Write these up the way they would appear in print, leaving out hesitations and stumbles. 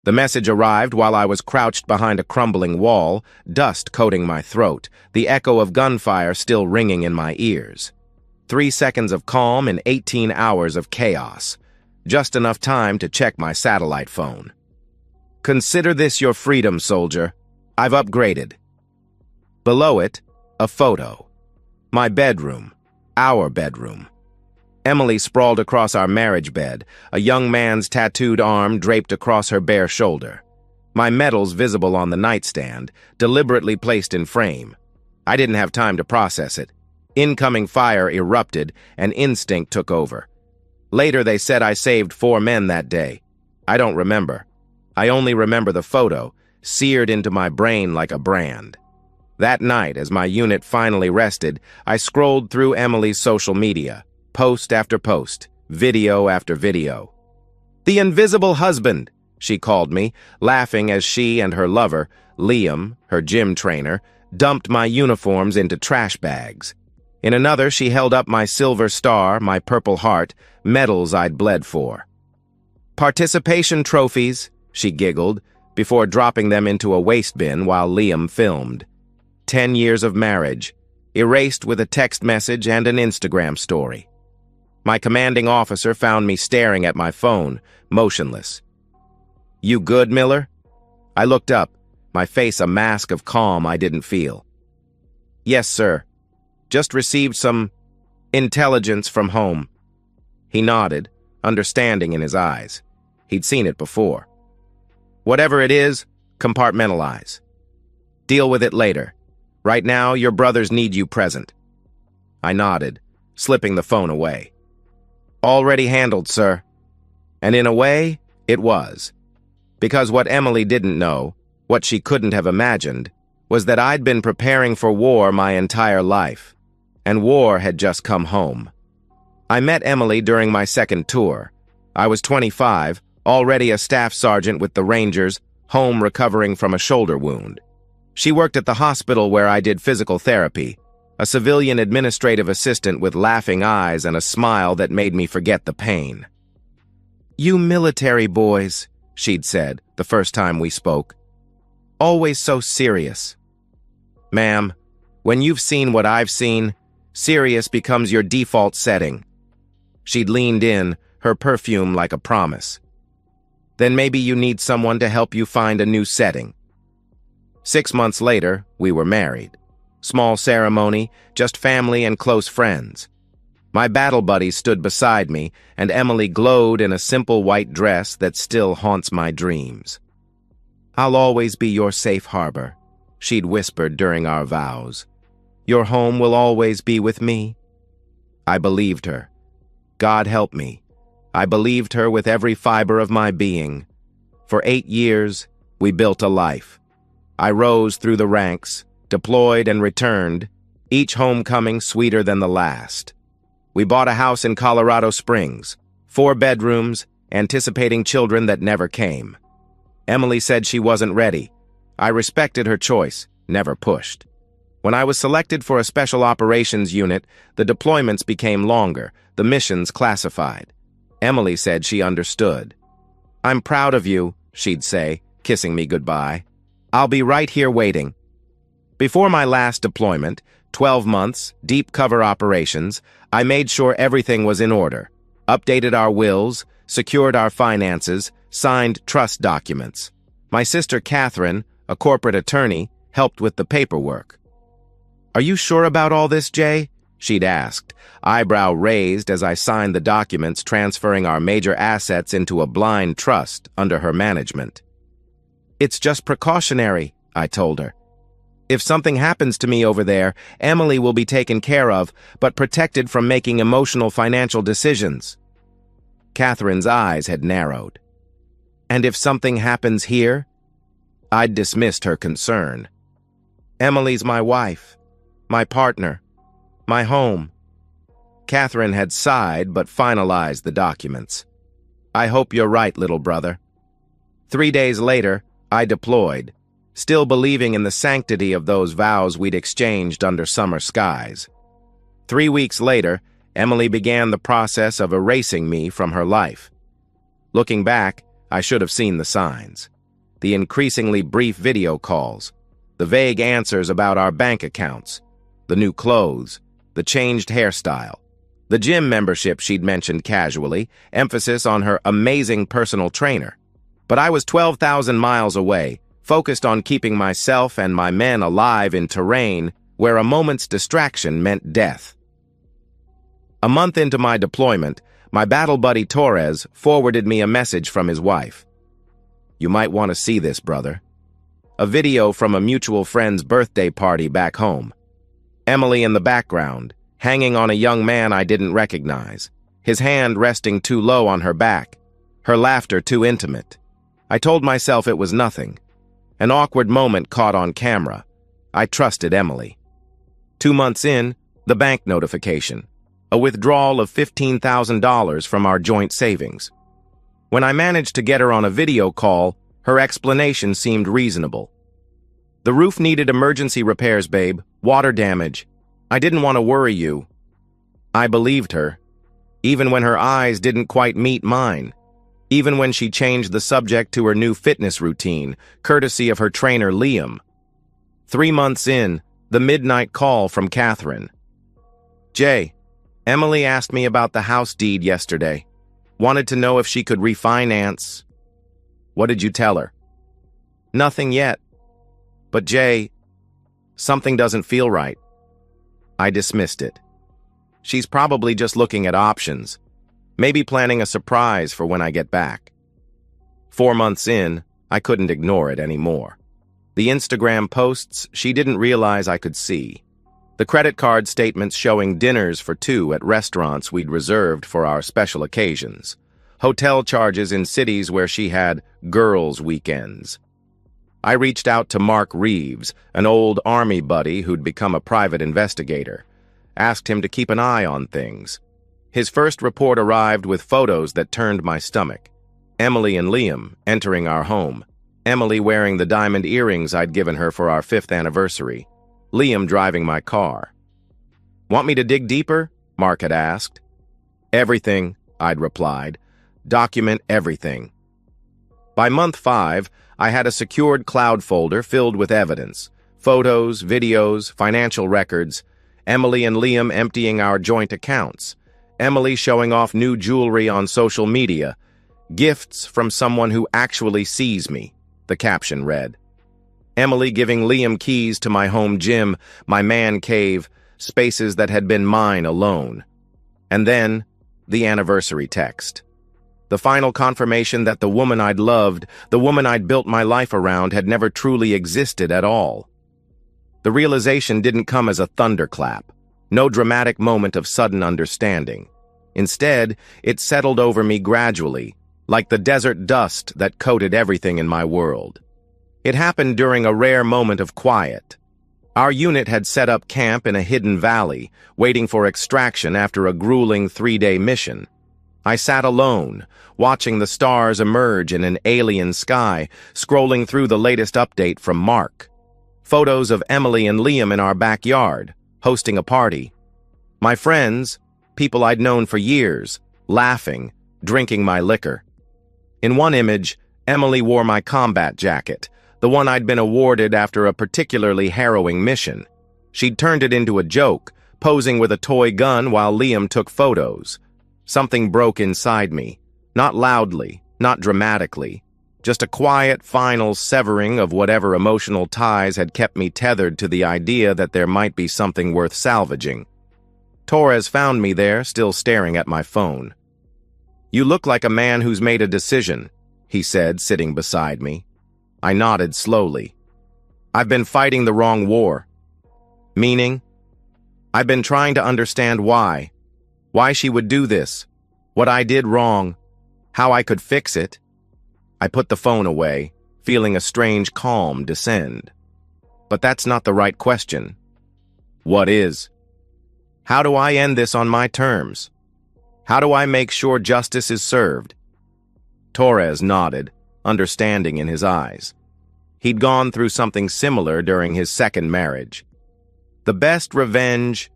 The message arrived while I was crouched behind a crumbling wall, dust coating my throat, the echo of gunfire still ringing in my ears. 3 seconds of calm and 18 hours of chaos. Just enough time to check my satellite phone. Consider this your freedom, soldier. I've upgraded. Below it, a photo. My bedroom. Our bedroom. Emily sprawled across our marriage bed, a young man's tattooed arm draped across her bare shoulder. My medals visible on the nightstand, deliberately placed in frame. I didn't have time to process it. Incoming fire erupted, and instinct took over. Later they said I saved 4 men that day. I don't remember. I only remember the photo, seared into my brain like a brand. That night, as my unit finally rested, I scrolled through Emily's social media. Post after post, video after video. "The invisible husband," she called me, laughing as she and her lover, Liam, her gym trainer, dumped my uniforms into trash bags. In another, she held up my silver star, my purple heart, medals I'd bled for. "Participation trophies," she giggled, before dropping them into a waste bin while Liam filmed. 10 years of marriage, erased with a text message and an Instagram story. My commanding officer found me staring at my phone, motionless. "You good, Miller?" I looked up, my face a mask of calm I didn't feel. "Yes, sir. Just received some intelligence from home." He nodded, understanding in his eyes. He'd seen it before. "Whatever it is, compartmentalize. Deal with it later. Right now, your brothers need you present." I nodded, slipping the phone away. "Already handled, sir." And in a way, it was. Because what Emily didn't know, what she couldn't have imagined, was that I'd been preparing for war my entire life, and war had just come home. I met Emily during my second tour. I was 25, already a staff sergeant with the Rangers, home recovering from a shoulder wound. She worked at the hospital where I did physical therapy, a civilian administrative assistant with laughing eyes and a smile that made me forget the pain. "You military boys," she'd said the first time we spoke. "Always so serious." "Ma'am, when you've seen what I've seen, serious becomes your default setting." She'd leaned in, her perfume like a promise. "Then maybe you need someone to help you find a new setting." 6 months later, we were married. Small ceremony, just family and close friends. My battle buddy stood beside me, and Emily glowed in a simple white dress that still haunts my dreams. "I'll always be your safe harbor," she'd whispered during our vows. "Your home will always be with me." I believed her. God help me. I believed her with every fiber of my being. For 8 years, we built a life. I rose through the ranks, deployed and returned, each homecoming sweeter than the last. We bought a house in Colorado Springs, 4 bedrooms, anticipating children that never came. Emily said she wasn't ready. I respected her choice, never pushed. When I was selected for a special operations unit, the deployments became longer, the missions classified. Emily said she understood. "I'm proud of you," she'd say, kissing me goodbye. "I'll be right here waiting." Before my last deployment, 12 months, deep cover operations, I made sure everything was in order, updated our wills, secured our finances, signed trust documents. My sister Catherine, a corporate attorney, helped with the paperwork. "Are you sure about all this, Jay?" she'd asked, eyebrow raised as I signed the documents transferring our major assets into a blind trust under her management. "It's just precautionary," I told her. "If something happens to me over there, Emily will be taken care of, but protected from making emotional financial decisions." Catherine's eyes had narrowed. "And if something happens here?" I'd dismissed her concern. "Emily's my wife, my partner, my home." Catherine had sighed but finalized the documents. "I hope you're right, little brother." 3 days later, I deployed, still believing in the sanctity of those vows we'd exchanged under summer skies. 3 weeks later, Emily began the process of erasing me from her life. Looking back, I should have seen the signs. the increasingly brief video calls, the vague answers about our bank accounts, the new clothes, the changed hairstyle, the gym membership she'd mentioned casually, emphasis on her amazing personal trainer. But I was 12,000 miles away, focused on keeping myself and my men alive in terrain where a moment's distraction meant death. A month into my deployment, my battle buddy Torres forwarded me a message from his wife. "You might want to see this, brother." A video from a mutual friend's birthday party back home. Emily in the background, hanging on a young man I didn't recognize, his hand resting too low on her back, her laughter too intimate. I told myself it was nothing. An awkward moment caught on camera. I trusted Emily. 2 months in, the bank notification. A withdrawal of $15,000 from our joint savings. When I managed to get her on a video call, her explanation seemed reasonable. "The roof needed emergency repairs, babe. Water damage. I didn't want to worry you." I believed her, even when her eyes didn't quite meet mine, even when she changed the subject to her new fitness routine, courtesy of her trainer Liam. 3 months in, the midnight call from Catherine. "Jay, Emily asked me about the house deed yesterday. Wanted to know if she could refinance." "What did you tell her?" "Nothing yet. But Jay, something doesn't feel right." I dismissed it. She's probably just looking at options, maybe planning a surprise for when I get back. 4 months in, I couldn't ignore it anymore. The Instagram posts she didn't realize I could see. The credit card statements showing dinners for 2 at restaurants we'd reserved for our special occasions. Hotel charges in cities where she had girls' weekends. I reached out to Mark Reeves, an old Army buddy who'd become a private investigator. Asked him to keep an eye on things. His first report arrived with photos that turned my stomach. Emily and Liam entering our home. Emily wearing the diamond earrings I'd given her for our 5th anniversary. Liam driving my car. "Want me to dig deeper?" Mark had asked. "Everything," I'd replied. "Document everything." By month 5, I had a secured cloud folder filled with evidence. Photos, videos, financial records. Emily and Liam emptying our joint accounts. Emily showing off new jewelry on social media. "Gifts from someone who actually sees me," the caption read. Emily giving Liam keys to my home gym, my man cave, spaces that had been mine alone. And then, the anniversary text. The final confirmation that the woman I'd loved, the woman I'd built my life around, had never truly existed at all. The realization didn't come as a thunderclap, no dramatic moment of sudden understanding. Instead, it settled over me gradually, like the desert dust that coated everything in my world. It happened during a rare moment of quiet. Our unit had set up camp in a hidden valley, waiting for extraction after a grueling 3-day mission. I sat alone, watching the stars emerge in an alien sky, scrolling through the latest update from Mark. Photos of Emily and Liam in our backyard, hosting a party. My friends, people I'd known for years, laughing, drinking my liquor. In one image, Emily wore my combat jacket, the one I'd been awarded after a particularly harrowing mission. She'd turned it into a joke, posing with a toy gun while Liam took photos. Something broke inside me, not loudly, not dramatically, just a quiet, final severing of whatever emotional ties had kept me tethered to the idea that there might be something worth salvaging. Torres found me there, still staring at my phone. "You look like a man who's made a decision," he said, sitting beside me. I nodded slowly. "I've been fighting the wrong war." "Meaning?" "I've been trying to understand why. Why she would do this. What I did wrong. How I could fix it." I put the phone away, feeling a strange calm descend. "But that's not the right question." "What is?" "How do I end this on my terms? How do I make sure justice is served?" Torres nodded, understanding in his eyes. He'd gone through something similar during his second marriage. "The best revenge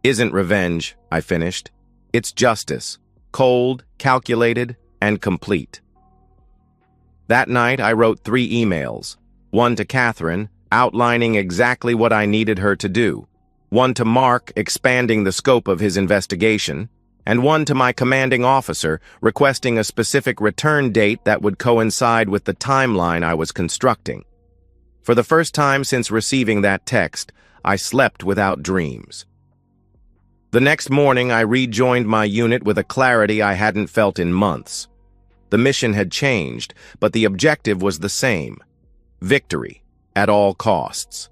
isn't revenge," I finished. "It's justice, cold, calculated, and complete." That night, I wrote 3 emails. One to Catherine, outlining exactly what I needed her to do. One to Mark, expanding the scope of his investigation. And one to my commanding officer, requesting a specific return date that would coincide with the timeline I was constructing. For the first time since receiving that text, I slept without dreams. The next morning, I rejoined my unit with a clarity I hadn't felt in months. The mission had changed, but the objective was the same: victory, at all costs.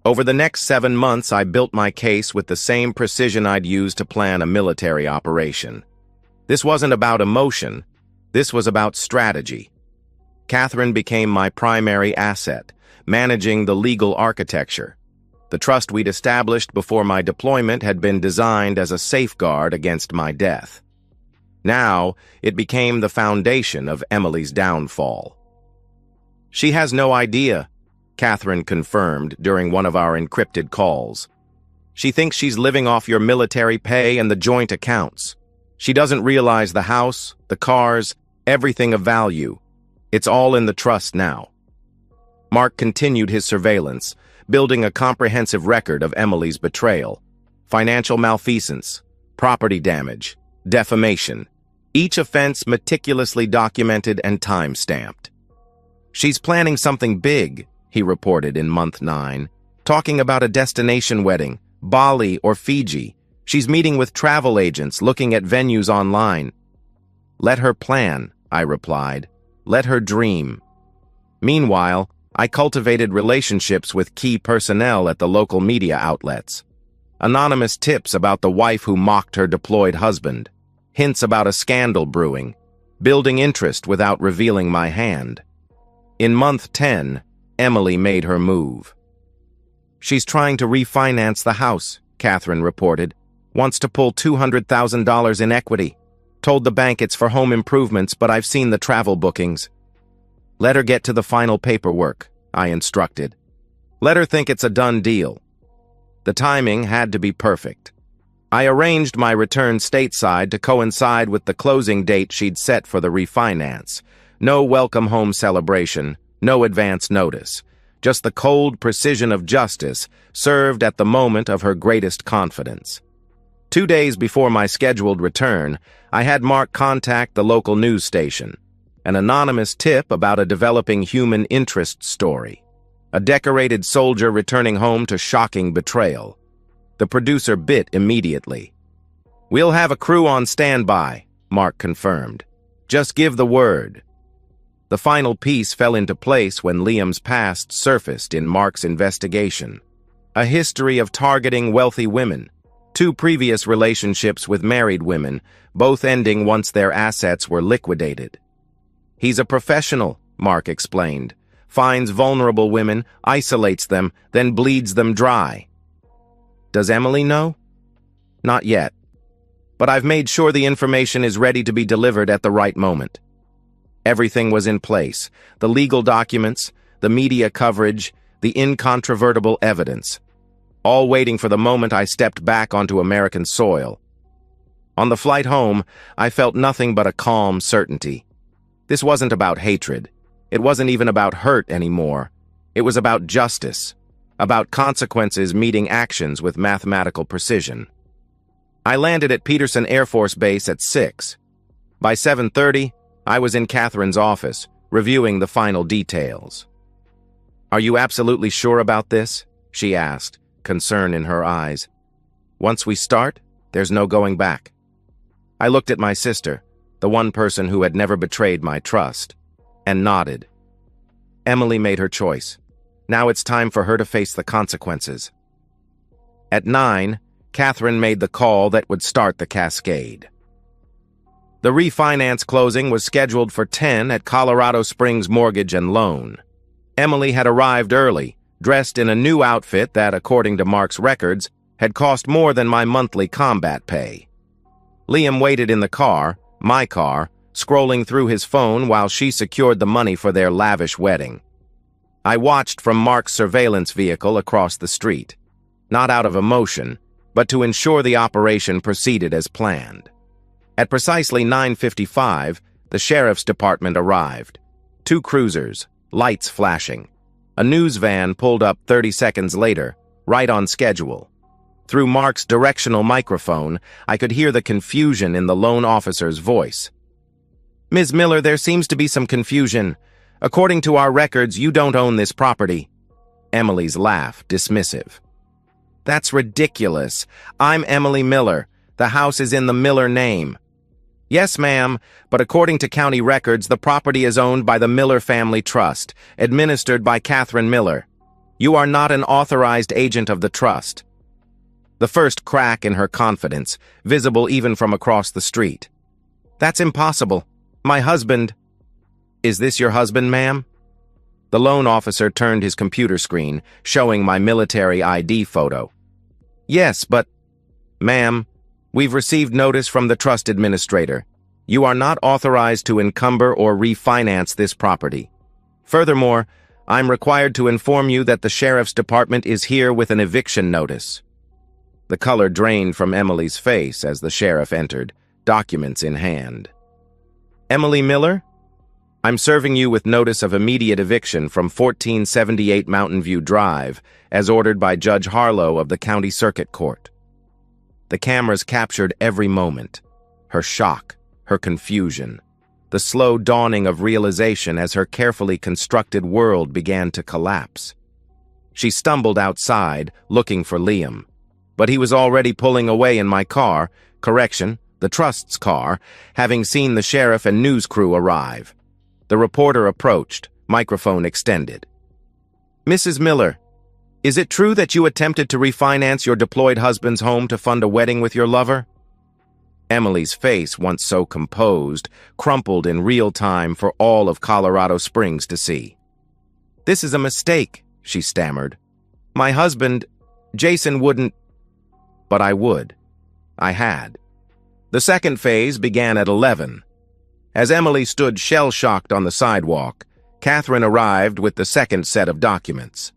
Over the next 7 months, I built my case with the same precision I'd used to plan a military operation. This wasn't about emotion. This was about strategy. Catherine became my primary asset, managing the legal architecture. The trust we'd established before my deployment had been designed as a safeguard against my death. Now, it became the foundation of Emily's downfall. "She has no idea," Catherine confirmed during one of our encrypted calls. "She thinks she's living off your military pay and the joint accounts. She doesn't realize the house, the cars, everything of value. It's all in the trust now." Mark continued his surveillance, building a comprehensive record of Emily's betrayal, financial malfeasance, property damage, defamation, each offense meticulously documented and time-stamped. "She's planning something big," he reported in month 9, "talking about a destination wedding, Bali or Fiji. She's meeting with travel agents, looking at venues online." "Let her plan," I replied. "Let her dream." Meanwhile, I cultivated relationships with key personnel at the local media outlets. Anonymous tips about the wife who mocked her deployed husband, hints about a scandal brewing, building interest without revealing my hand. In month 10, Emily made her move. "She's trying to refinance the house," Catherine reported. "Wants to pull $200,000 in equity. Told the bank it's for home improvements, but I've seen the travel bookings." "Let her get to the final paperwork," I instructed. "Let her think it's a done deal." The timing had to be perfect. I arranged my return stateside to coincide with the closing date she'd set for the refinance. No welcome home celebration, no advance notice. Just the cold precision of justice served at the moment of her greatest confidence. 2 days before my scheduled return, I had Mark contact the local news station. An anonymous tip about a developing human interest story. A decorated soldier returning home to shocking betrayal. The producer bit immediately. "We'll have a crew on standby," Mark confirmed. "Just give the word." The final piece fell into place when Liam's past surfaced in Mark's investigation. A history of targeting wealthy women. 2 previous relationships with married women, both ending once their assets were liquidated. "He's a professional," Mark explained. "Finds vulnerable women, isolates them, then bleeds them dry." "Does Emily know?" "Not yet. But I've made sure the information is ready to be delivered at the right moment." Everything was in place. The legal documents, the media coverage, the incontrovertible evidence. All waiting for the moment I stepped back onto American soil. On the flight home, I felt nothing but a calm certainty. This wasn't about hatred. It wasn't even about hurt anymore. It was about justice, about consequences meeting actions with mathematical precision. I landed at Peterson Air Force Base at 6. By 7:30, I was in Catherine's office, reviewing the final details. "Are you absolutely sure about this?" she asked, concern in her eyes. "Once we start, there's no going back." I looked at my sister, the one person who had never betrayed my trust, and nodded. Emily made her choice. Now it's time for her to face the consequences. At 9, Catherine made the call that would start the cascade. The refinance closing was scheduled for 10 at Colorado Springs Mortgage and Loan. Emily had arrived early, dressed in a new outfit that, according to Mark's records, had cost more than my monthly combat pay. Liam waited in the car, my car, scrolling through his phone while she secured the money for their lavish wedding. I watched from Mark's surveillance vehicle across the street, not out of emotion, but to ensure the operation proceeded as planned. At precisely 9:55, the sheriff's department arrived, 2 cruisers, lights flashing. A news van pulled up 30 seconds later, right on schedule. Through Mark's directional microphone, I could hear the confusion in the loan officer's voice. "Ms. Miller, there seems to be some confusion. According to our records, you don't own this property." Emily's laugh, dismissive. "That's ridiculous. I'm Emily Miller. The house is in the Miller name." "Yes, ma'am, but according to county records, the property is owned by the Miller Family Trust, administered by Catherine Miller. You are not an authorized agent of the trust." The first crack in her confidence, visible even from across the street. "That's impossible. My husband—" "Is this your husband, ma'am?" The loan officer turned his computer screen, showing my military ID photo. "Yes, but—" "Ma'am, we've received notice from the trust administrator. You are not authorized to encumber or refinance this property. Furthermore, I'm required to inform you that the sheriff's department is here with an eviction notice." The color drained from Emily's face as the sheriff entered, documents in hand. "Emily Miller? I'm serving you with notice of immediate eviction from 1478 Mountain View Drive, as ordered by Judge Harlow of the County Circuit Court." The cameras captured every moment. Her shock, her confusion, the slow dawning of realization as her carefully constructed world began to collapse. She stumbled outside, looking for Liam. But he was already pulling away in my car, the trust's car, having seen the sheriff and news crew arrive. The reporter approached, microphone extended. "Mrs. Miller, is it true that you attempted to refinance your deployed husband's home to fund a wedding with your lover?" Emily's face, once so composed, crumpled in real time for all of Colorado Springs to see. "This is a mistake," she stammered. "My husband, Jason, wouldn't—" But I would. I had. The second phase began at 11. As Emily stood shell-shocked on the sidewalk, Catherine arrived with the second set of documents.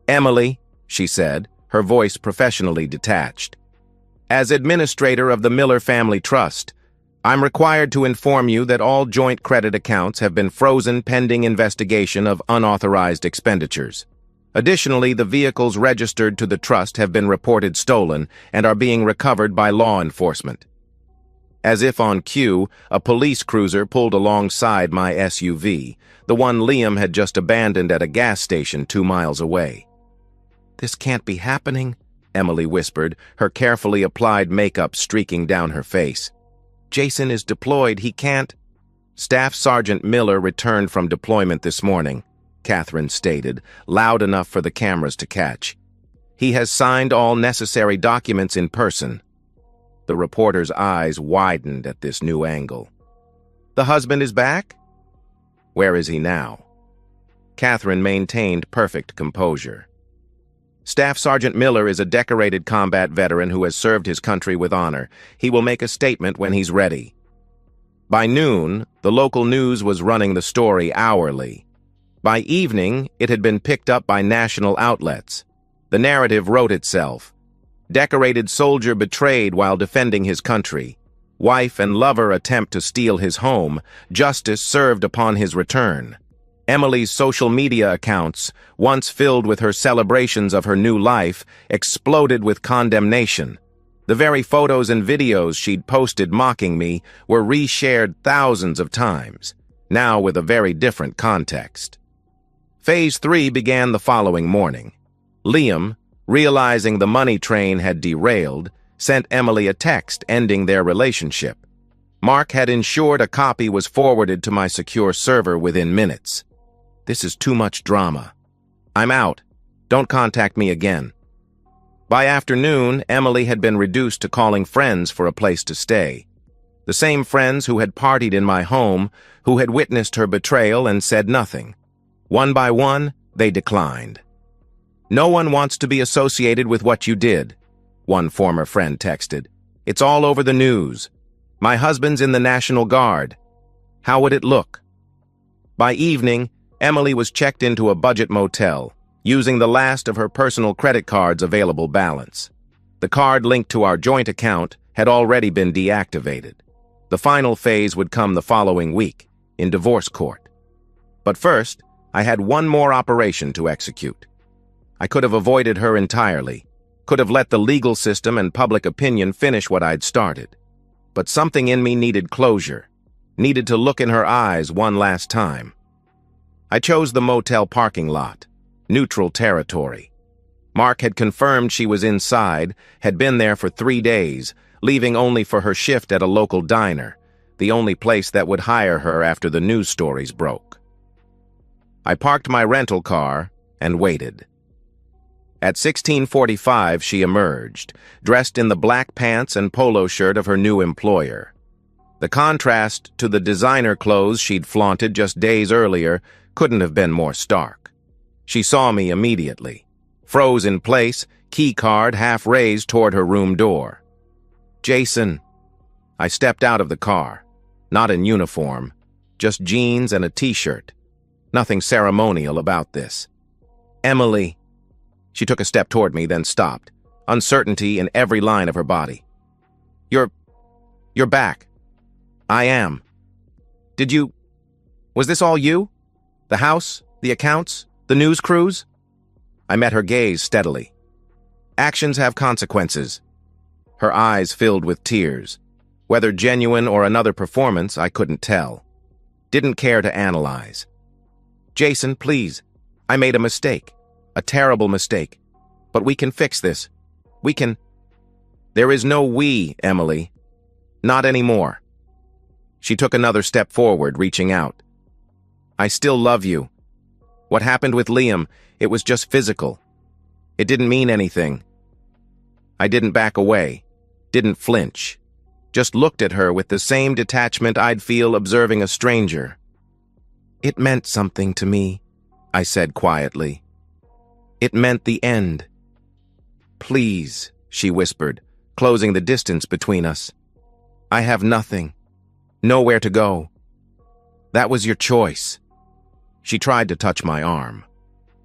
"Emily," she said, her voice professionally detached, "as administrator of the Miller Family Trust, I'm required to inform you that all joint credit accounts have been frozen pending investigation of unauthorized expenditures. Additionally, the vehicles registered to the trust have been reported stolen and are being recovered by law enforcement." As if on cue, a police cruiser pulled alongside my SUV, the one Liam had just abandoned at a gas station 2 miles away. "This can't be happening," Emily whispered, her carefully applied makeup streaking down her face. "Jason is deployed, he can't—" "Staff Sergeant Miller returned from deployment this morning," Catherine stated, loud enough for the cameras to catch. "He has signed all necessary documents in person." The reporter's eyes widened at this new angle. "The husband is back?" "Where is he now?" Catherine maintained perfect composure. "Staff Sergeant Miller is a decorated combat veteran who has served his country with honor. He will make a statement when he's ready." By noon, the local news was running the story hourly. By evening, it had been picked up by national outlets. The narrative wrote itself. Decorated soldier betrayed while defending his country. Wife and lover attempt to steal his home. Justice served upon his return. Emily's social media accounts, once filled with her celebrations of her new life, exploded with condemnation. The very photos and videos she'd posted mocking me were reshared thousands of times, now with a very different context. Phase 3 began the following morning. Liam, realizing the money train had derailed, sent Emily a text ending their relationship. Mark had ensured a copy was forwarded to my secure server within minutes. "This is too much drama. I'm out. Don't contact me again." By afternoon, Emily had been reduced to calling friends for a place to stay. The same friends who had partied in my home, who had witnessed her betrayal and said nothing. One by one, they declined. "No one wants to be associated with what you did," one former friend texted. "It's all over the news. My husband's in the National Guard. How would it look?" By evening, Emily was checked into a budget motel, using the last of her personal credit card's available balance. The card linked to our joint account had already been deactivated. The final phase would come the following week, in divorce court. But first, I had one more operation to execute. I could have avoided her entirely, could have let the legal system and public opinion finish what I'd started. But something in me needed closure, needed to look in her eyes one last time. I chose the motel parking lot, neutral territory. Mark had confirmed she was inside, had been there for 3 days, leaving only for her shift at a local diner, the only place that would hire her after the news stories broke. I parked my rental car and waited. At 16:45, she emerged, dressed in the black pants and polo shirt of her new employer. The contrast to the designer clothes she'd flaunted just days earlier couldn't have been more stark. She saw me immediately, froze in place, key card half raised toward her room door. "Jason." I stepped out of the car, not in uniform, just jeans and a t-shirt. Nothing ceremonial about this. "Emily." She took a step toward me, then stopped, uncertainty in every line of her body. You're back." "I am." Was this all you? The house, the accounts, the news crews?" I met her gaze steadily. "Actions have consequences." Her eyes filled with tears. Whether genuine or another performance, I couldn't tell. Didn't care to analyze. "Jason, please. I made a mistake. A terrible mistake. But we can fix this. We can—" "There is no we, Emily. Not anymore." She took another step forward, reaching out. "I still love you. What happened with Liam, it was just physical. It didn't mean anything." I didn't back away, didn't flinch. Just looked at her with the same detachment I'd feel observing a stranger. "It meant something to me," I said quietly. "It meant the end." "Please," she whispered, closing the distance between us. "I have nothing. Nowhere to go. That was your choice." She tried to touch my arm.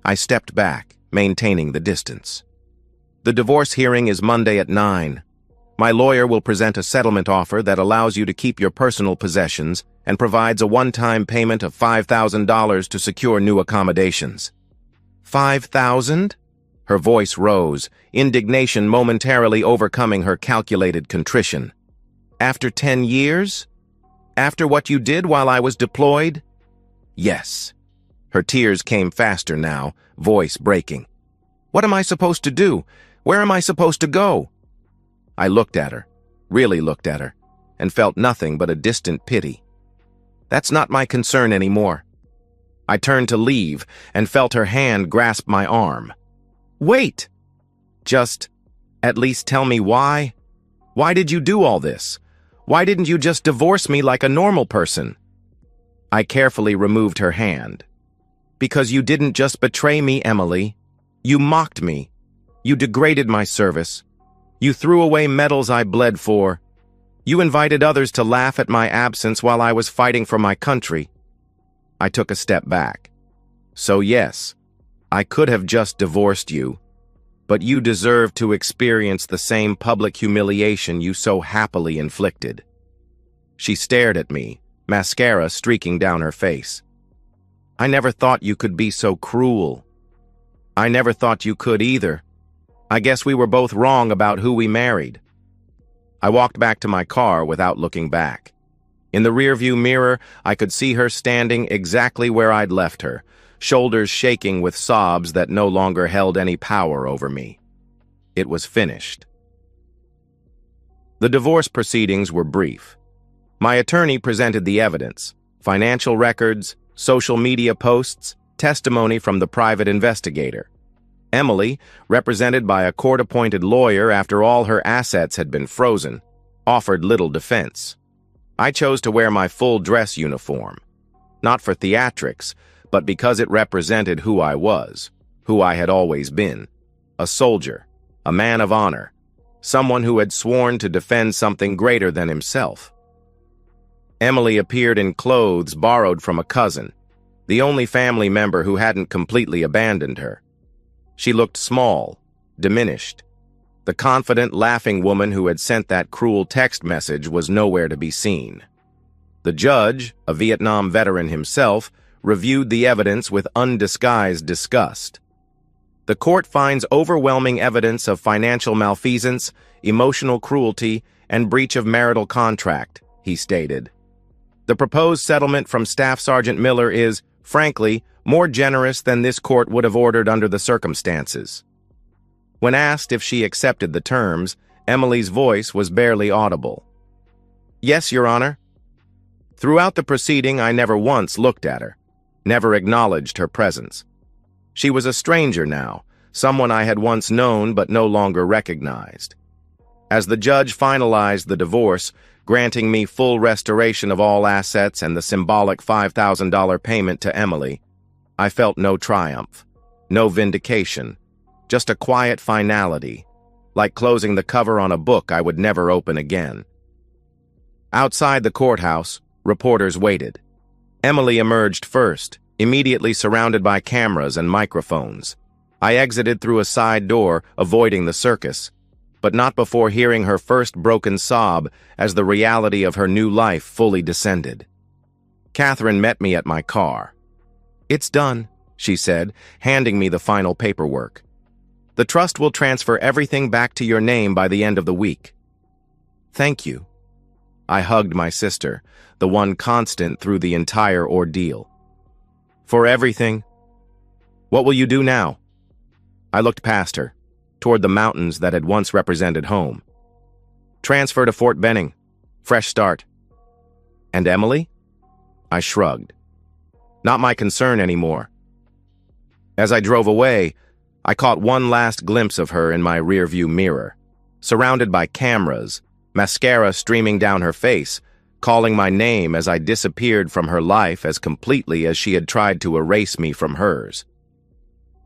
I stepped back, maintaining the distance. "The divorce hearing is Monday at 9. My lawyer will present a settlement offer that allows you to keep your personal possessions and provides a one-time payment of $5,000 to secure new accommodations." "$5,000? Her voice rose, indignation momentarily overcoming her calculated contrition. "After 10 years? After what you did while I was deployed?" "Yes." Her tears came faster now, voice breaking. "What am I supposed to do? Where am I supposed to go?" I looked at her, really looked at her, and felt nothing but a distant pity. "That's not my concern anymore." I turned to leave and felt her hand grasp my arm. "Wait! Just, at least tell me why. Why did you do all this? Why didn't you just divorce me like a normal person?" I carefully removed her hand. "Because you didn't just betray me, Emily. You mocked me. You degraded my service. You threw away medals I bled for. You invited others to laugh at my absence while I was fighting for my country." I took a step back. "So yes, I could have just divorced you, but you deserve to experience the same public humiliation you so happily inflicted." She stared at me, mascara streaking down her face. "I never thought you could be so cruel." "I never thought you could either. I guess we were both wrong about who we married." I walked back to my car without looking back. In the rearview mirror, I could see her standing exactly where I'd left her, shoulders shaking with sobs that no longer held any power over me. It was finished. The divorce proceedings were brief. My attorney presented the evidence: financial records, social media posts, testimony from the private investigator. Emily, represented by a court-appointed lawyer after all her assets had been frozen, offered little defense. I chose to wear my full dress uniform, not for theatrics, but because it represented who I was, who I had always been: a soldier, a man of honor, someone who had sworn to defend something greater than himself. Emily appeared in clothes borrowed from a cousin, the only family member who hadn't completely abandoned her. She looked small, diminished. The confident, laughing woman who had sent that cruel text message was nowhere to be seen. The judge, a Vietnam veteran himself, reviewed the evidence with undisguised disgust. The court finds overwhelming evidence of financial malfeasance, emotional cruelty, and breach of marital contract, he stated. The proposed settlement from Staff Sergeant Miller is, frankly, more generous than this court would have ordered under the circumstances. When asked if she accepted the terms, Emily's voice was barely audible. "Yes, Your Honor." Throughout the proceeding, I never once looked at her, never acknowledged her presence. She was a stranger now, someone I had once known but no longer recognized. As the judge finalized the divorce, granting me full restoration of all assets and the symbolic $5,000 payment to Emily, I felt no triumph, no vindication, just a quiet finality, like closing the cover on a book I would never open again. Outside the courthouse, reporters waited. Emily emerged first, immediately surrounded by cameras and microphones. I exited through a side door, avoiding the circus, but not before hearing her first broken sob as the reality of her new life fully descended. Catherine met me at my car. "It's done," she said, handing me the final paperwork. "The trust will transfer everything back to your name by the end of the week." "Thank you." I hugged my sister, the one constant through the entire ordeal. "For everything? What will you do now?" I looked past her, toward the mountains that had once represented home. "Transfer to Fort Benning. Fresh start." "And Emily?" I shrugged. Not my concern anymore. As I drove away, I caught one last glimpse of her in my rearview mirror, surrounded by cameras, mascara streaming down her face, calling my name as I disappeared from her life as completely as she had tried to erase me from hers.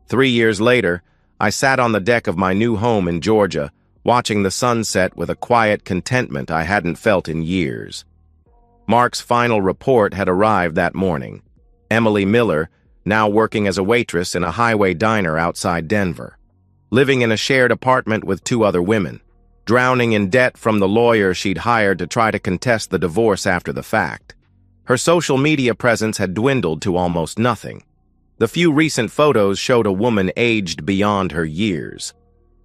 3 years later, I sat on the deck of my new home in Georgia, watching the sunset with a quiet contentment I hadn't felt in years. Mark's final report had arrived that morning. Emily Miller, now working as a waitress in a highway diner outside Denver, living in a shared apartment with 2 other women, drowning in debt from the lawyer she'd hired to try to contest the divorce after the fact. Her social media presence had dwindled to almost nothing. The few recent photos showed a woman aged beyond her years,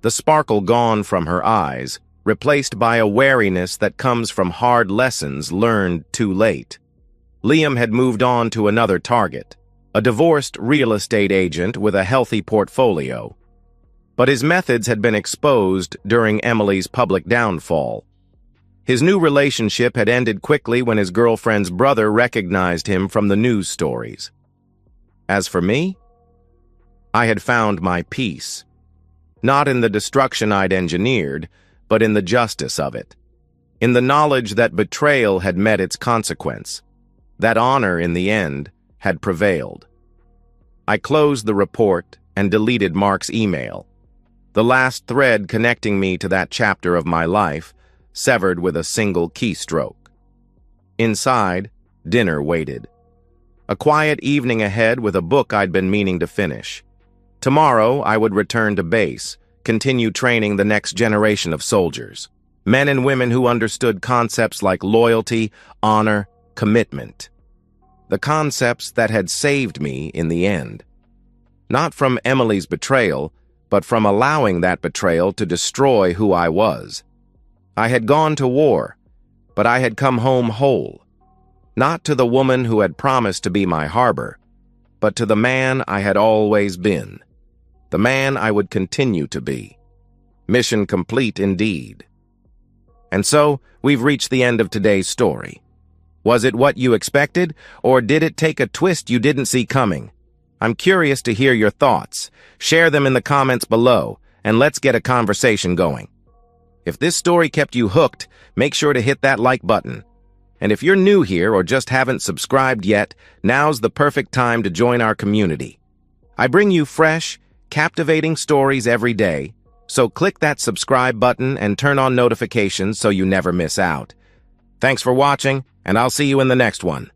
the sparkle gone from her eyes, replaced by a wariness that comes from hard lessons learned too late. Liam had moved on to another target, a divorced real estate agent with a healthy portfolio. But his methods had been exposed during Emily's public downfall. His new relationship had ended quickly when his girlfriend's brother recognized him from the news stories. As for me, I had found my peace. Not in the destruction I'd engineered, but in the justice of it. In the knowledge that betrayal had met its consequence. That honor, in the end, had prevailed. I closed the report and deleted Mark's email. The last thread connecting me to that chapter of my life, severed with a single keystroke. Inside, dinner waited. A quiet evening ahead with a book I'd been meaning to finish. Tomorrow, I would return to base, continue training the next generation of soldiers. Men and women who understood concepts like loyalty, honor, commitment. The concepts that had saved me in the end. Not from Emily's betrayal, but from allowing that betrayal to destroy who I was. I had gone to war, but I had come home whole. Not to the woman who had promised to be my harbor, but to the man I had always been. The man I would continue to be. Mission complete indeed. And so, we've reached the end of today's story. Was it what you expected, or did it take a twist you didn't see coming? I'm curious to hear your thoughts. Share them in the comments below, and let's get a conversation going. If this story kept you hooked, make sure to hit that like button. And if you're new here or just haven't subscribed yet, now's the perfect time to join our community. I bring you fresh, captivating stories every day, so click that subscribe button and turn on notifications so you never miss out. Thanks for watching, and I'll see you in the next one.